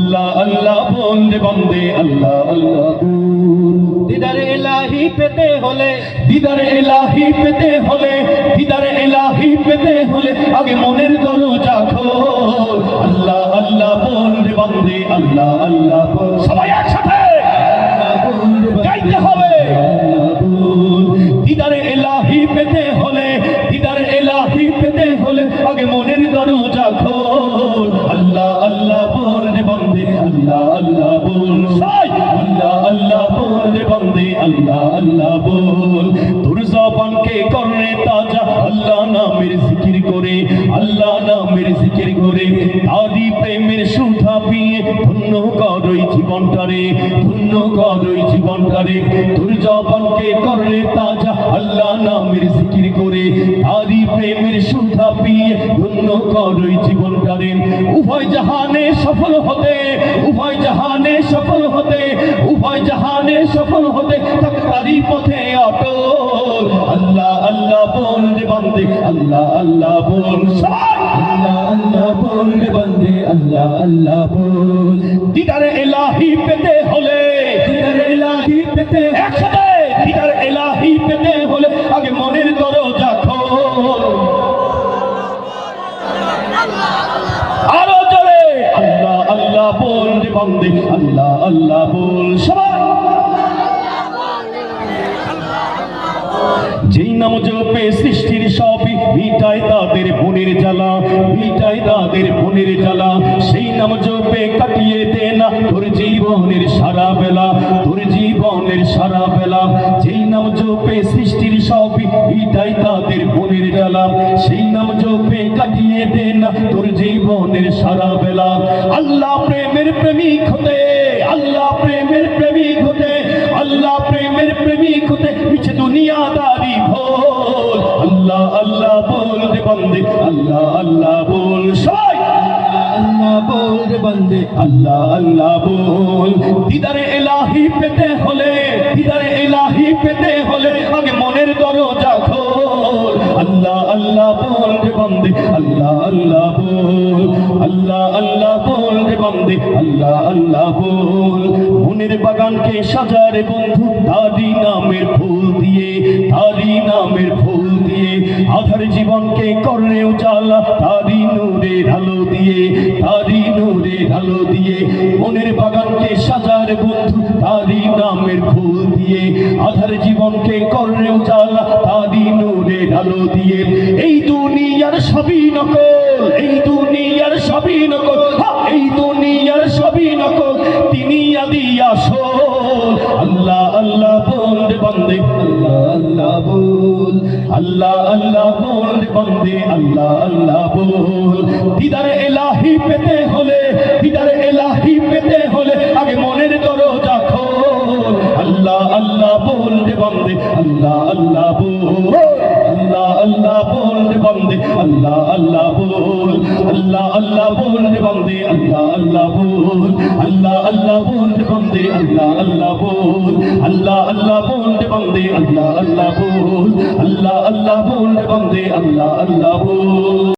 अल्लाह अल्लाह बोल रे बंदे अल्लाह अल्लाह बोल। দিদারে ইলাহি পেতে হলে দিদারে ইলাহি পেতে হলে দিদারে ইলাহি পেতে হলে আগে মনের দরজা খোল। আল্লাহ আল্লাহ বল রে বান্দে আল্লাহ আল্লাহ বল। সবাই একসাথে গাইতে হবে। দিদারে ইলাহি পেতে হলে দিদারে ইলাহি পেতে হলে আগে মনের দরজা খোল। আল্লাহ আল্লাহ বল রে বান্দে আল্লাহ আল্লাহ বল। আল্লাহ আল্লাহ বল রে বান্দে আল্লাহ আল্লাহ বল। তোর জবানকে করে তাজা আল্লাহ নামের জিকির করে আল্লাহ নামের জিকির করে তারি প্রেমের সুধা পিয়ে ধন্য কর ওই জীবনটারে ধন্য কর ওই জীবনটারে। তোর জবানকে করে তাজা আল্লাহ নামের জিকির করে তারি প্রেমের সুধা পিয়ে ধন্য কর ওই জীবনটারে। উভয় জাহানে সফল হতে উভয় জাহানে সফল হতে উভয় জাহানে সফল হতে থাক তারি পথে অটল। আল্লাহ আল্লাহ বল রে বান্দে আল্লাহ আল্লাহ বল। আল্লাহ আল্লাহ বল রে বান্দে আল্লাহ আল্লাহ বল। দিদারে ইলাহি পেতে হলে দিদারে ইলাহি পেতে একসাথে দিদারে ইলাহি পেতে হলে আগে মনের দরজা খোল। আরো জোরে আল্লাহ আল্লাহ বল রে বান্দে আল্লাহ আল্লাহ বল। সবাই যেই নাম জপে সৃষ্টির সবই মিটায় তাদের মনের জ্বালা মিটায় তাদের মনের জ্বালা। সেই নাম জপে কাটিয়ে দে না তোর জীবনের সারা বেলা তোর জীবনের সারা বেলা। যেই নাম জপে সৃষ্টির সবই মিটায় তাদের মনের জ্বালা সেই নাম জপে কাটিয়ে দে না তোর জীবনের সারা বেলা। আল্লাহ প্রেমের প্রেমিক হতে আল্লাহ প্রেমের প্রেমিক হতে আল্লাহ প্রেমের প্রেমিক হতে পিছে দুনিয়াদারি ভোল। আল্লাহ আল্লাহ বল রে বান্দে আল্লাহ আল্লাহ বল। সবাই আল্লাহ বল রে বান্দে আল্লাহ আল্লাহ বল। দিদারে ইলাহি পেতে হলে দিদারে ইলাহি পেতে হলে আগে মনের দরজা খোল। আল্লাহ আল্লাহ বল রে বান্দে আল্লাহ আল্লাহ বল। আল্লাহ আল্লাহ বল রে বান্দে আল্লাহ আল্লাহ বল। মনের বাগানকে সাজারে বন্ধু তারি নামের ফুল দিয়ে তারি নামের ফুল দিয়ে আধার জীবনকে করে উজালা তারি নূরের আলো দিয়ে তারি নূরের আলো দিয়ে। মনের বাগানকে সাজারে বন্ধু তারি নামের ফুল দিয়ে আধার জীবনকে করে উজালা তারি নূরের আলো দিয়ে। এই দুনিয়ার সবই নকল এই দুনিয়ার সবই নকল এই দুনিয়ার সবই নকল তিনি আদি আসল। আল্লাহ আল্লাহ বল রে বান্দে আল্লাহ আল্লাহ বল। আল্লাহ আল্লাহ বল রে বান্দে আল্লাহ আল্লাহ বল। দিদারে ইলাহি পেতে হলে দিদারে ইলাহি পেতে হলে আগে মনের দরজা খোল। আল্লাহ আল্লাহ বল রে বান্দে আল্লাহ আল্লাহ বল। আল্লাহ আল্লাহ বল রে বান্দে আল্লাহ আল্লাহ বল। আল্লাহ আল্লাহ বল রে বান্দে আল্লাহ আল্লাহ বল। আল্লাহ আল্লাহ বল রে বান্দে আল্লাহ আল্লাহ বল। আল্লাহ আল্লাহ বল রে বান্দে আল্লাহ আল্লাহ বল। আল্লাহ আল্লাহ বল রে বান্দে আল্লাহ আল্লাহ বল।